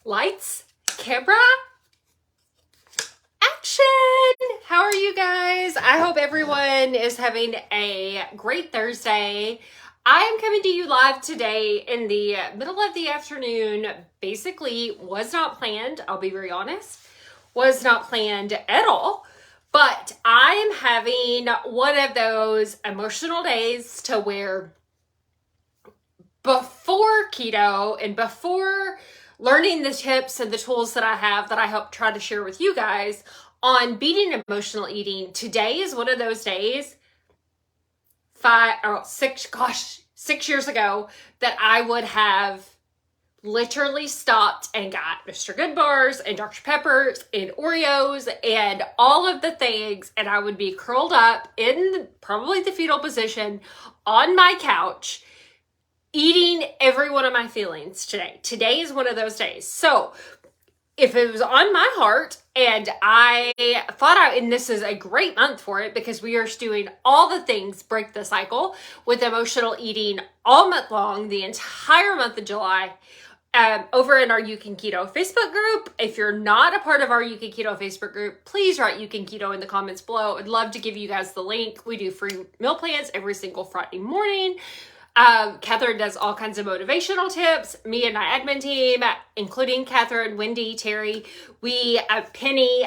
Lights, camera, action! How are you guys? I hope everyone is having a great Thursday. I am coming to you live today in the middle of the afternoon. Basically, was not planned, I'll be very honest. Was not planned at all. But I am having one of those emotional days to where before keto and before learning the tips and the tools that I have that I hope try to share with you guys on beating emotional eating, today is one of those days, 6 years ago, that I would have literally stopped and got Mr. Good bars and Dr. Peppers and Oreos and all of the things, and I would be curled up in probably the fetal position on my couch eating every one of my feelings today. Today is one of those days. So if it was on my heart and I thought and this is a great month for it because we are doing all the things, break the cycle with emotional eating all month long, the entire month of July, over in our UCANKETO Facebook group. If you're not a part of our UCANKETO Facebook group, please write UCANKETO in the comments below. I'd love to give you guys the link. We do free meal plans every single Friday morning. Catherine does all kinds of motivational tips. Me and my admin team, including Catherine, Wendy, Terry, Penny,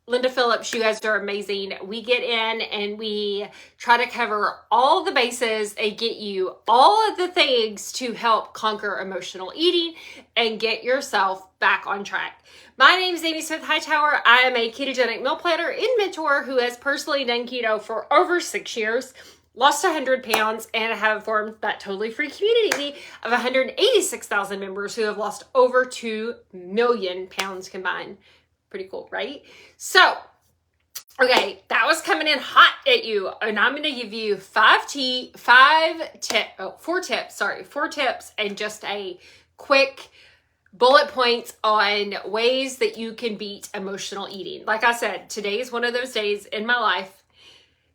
Linda Phillips, you guys are amazing. We get in and we try to cover all the bases and get you all of the things to help conquer emotional eating and get yourself back on track. My name is Amy Smith-Hightower. I am a ketogenic meal planner and mentor who has personally done keto for over 6 years. Lost 100 pounds, and I have formed that totally free community of 186,000 members who have lost over 2 million pounds combined. Pretty cool, right? So, okay, that was coming in hot at you, and I'm going to give you four tips, and just a quick bullet points on ways that you can beat emotional eating. Like I said, today is one of those days in my life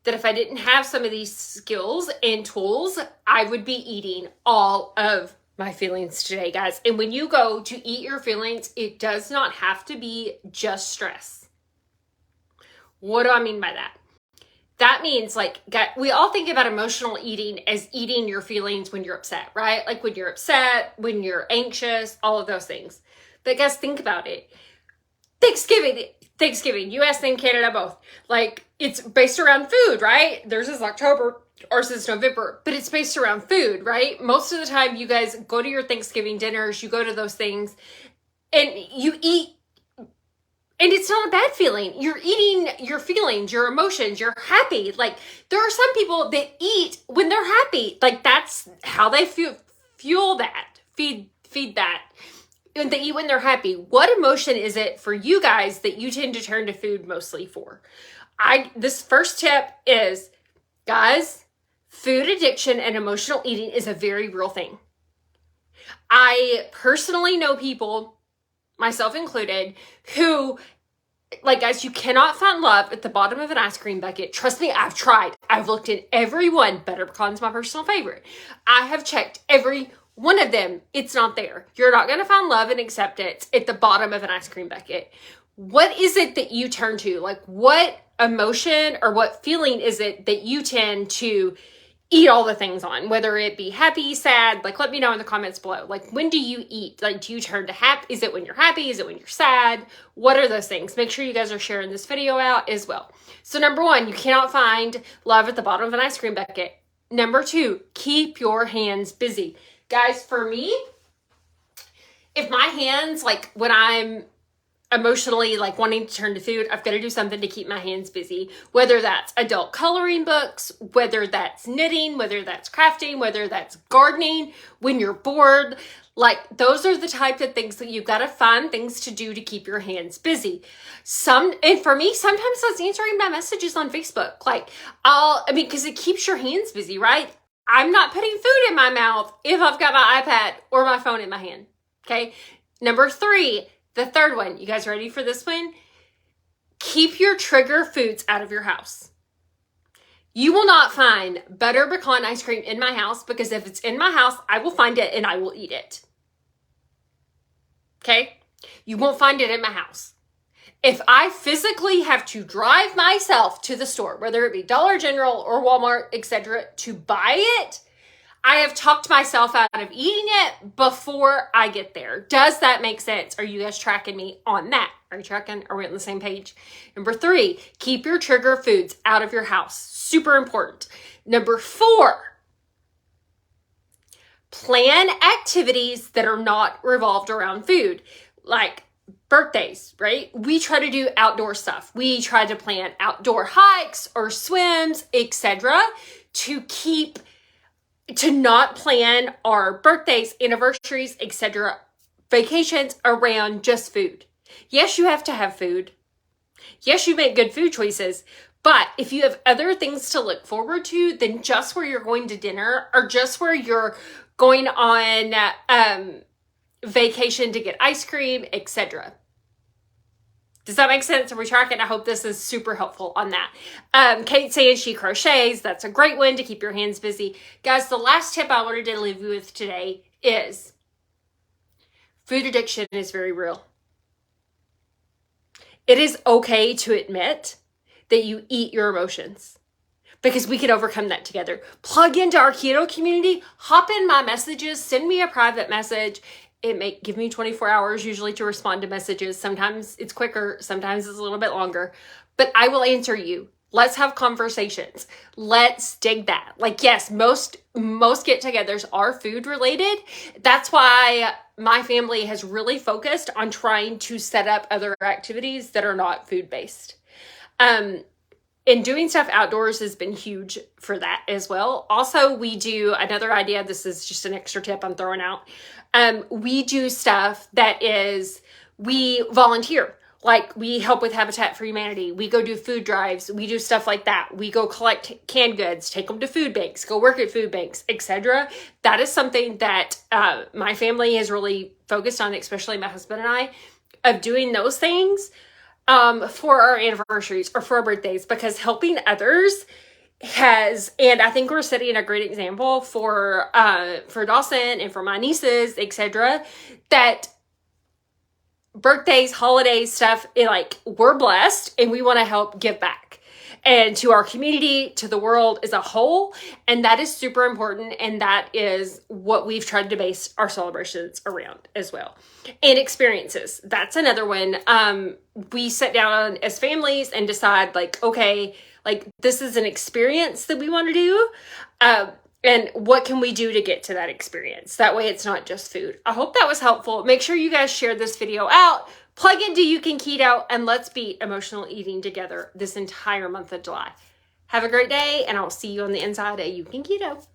that if I didn't have some of these skills and tools, I would be eating all of my feelings today, guys. And when you go to eat your feelings, it does not have to be just stress. What do I mean by that? That means, we all think about emotional eating as eating your feelings when you're upset, right? Like when you're upset, when you're anxious, all of those things. But guys, think about it. Thanksgiving, US and Canada both. It's based around food, right? Theirs is October, ours is November, but it's based around food, right? Most of the time you guys go to your Thanksgiving dinners, you go to those things, and you eat, and it's not a bad feeling. You're eating your feelings, your emotions, you're happy. There are some people that eat when they're happy. That's how they fuel that, feed that. And they eat when they're happy. What emotion is it for you guys that you tend to turn to food mostly for? This first tip is, guys, food addiction and emotional eating is a very real thing. I personally know people, myself included, who, guys, you cannot find love at the bottom of an ice cream bucket. Trust me, I've tried. I've looked in every one. Butter pecan's my personal favorite. I have checked every one of them. It's not there. You're not going to find love and acceptance at the bottom of an ice cream bucket. What is it that you turn to? What emotion or what feeling is it that you tend to eat all the things on? Whether it be happy, sad, let me know in the comments below. When do you eat? Do you turn to happy? Is it when you're happy? Is it when you're sad? What are those things? Make sure you guys are sharing this video out as well. So number one, you cannot find love at the bottom of an ice cream bucket. Number two, keep your hands busy. Guys, for me, if my hands, when I'm emotionally wanting to turn to food, I've got to do something to keep my hands busy. Whether that's adult coloring books, whether that's knitting, whether that's crafting, whether that's gardening, when you're bored, those are the type of things that you've got to find things to do to keep your hands busy. And for me, sometimes that's answering my messages on Facebook. Because it keeps your hands busy, right? I'm not putting food in my mouth if I've got my iPad or my phone in my hand. Okay. Number three, the third one. You guys ready for this one? Keep your trigger foods out of your house. You will not find butter pecan ice cream in my house because if it's in my house, I will find it and I will eat it. Okay? You won't find it in my house. If I physically have to drive myself to the store, whether it be Dollar General or Walmart, etc., to buy it, I have talked myself out of eating it before I get there. Does that make sense? Are you guys tracking me on that? Are you tracking? Are we on the same page? Number 3, keep your trigger foods out of your house. Super important. Number 4, plan activities that are not revolved around food, like birthdays, right? We try to do outdoor stuff. We try to plan outdoor hikes or swims, etc., to not plan our birthdays, anniversaries, etc., vacations around just food. Yes, you have to have food. Yes, you make good food choices. But if you have other things to look forward to than just where you're going to dinner or just where you're going on vacation to get ice cream, etc. Does that make sense? Are we tracking? I hope this is super helpful on that. Kate saying she crochets. That's a great one to keep your hands busy. Guys, the last tip I wanted to leave you with today is food addiction is very real. It is okay to admit that you eat your emotions because we can overcome that together. Plug into our keto community, hop in my messages, send me a private message. It may give me 24 hours usually to respond to messages. Sometimes it's quicker, sometimes it's a little bit longer, but I will answer you. Let's have conversations. Let's dig that. Like, yes, most get-togethers are food related. That's why my family has really focused on trying to set up other activities that are not food-based. And doing stuff outdoors has been huge for that as well. Also, we do another idea. This is just an extra tip I'm throwing out. We do stuff that is, we volunteer. Like, we help with Habitat for Humanity. We go do food drives. We do stuff like that. We go collect canned goods, take them to food banks, go work at food banks, etc. That is something that my family has really focused on, especially my husband and I, of doing those things for our anniversaries or for our birthdays, because helping others has, and I think we're setting a great example for Dawson and for my nieces, etc., that birthdays, holidays, stuff, we're blessed and we want to help give back and to our community, to the world as a whole. And that is super important. And that is what we've tried to base our celebrations around as well. And experiences. That's another one. We sit down as families and decide okay, this is an experience that we want to do. And what can we do to get to that experience? That way it's not just food. I hope that was helpful. Make sure you guys share this video out. Plug into UCANKETO and let's beat emotional eating together this entire month of July. Have a great day and I'll see you on the inside at UCANKETO.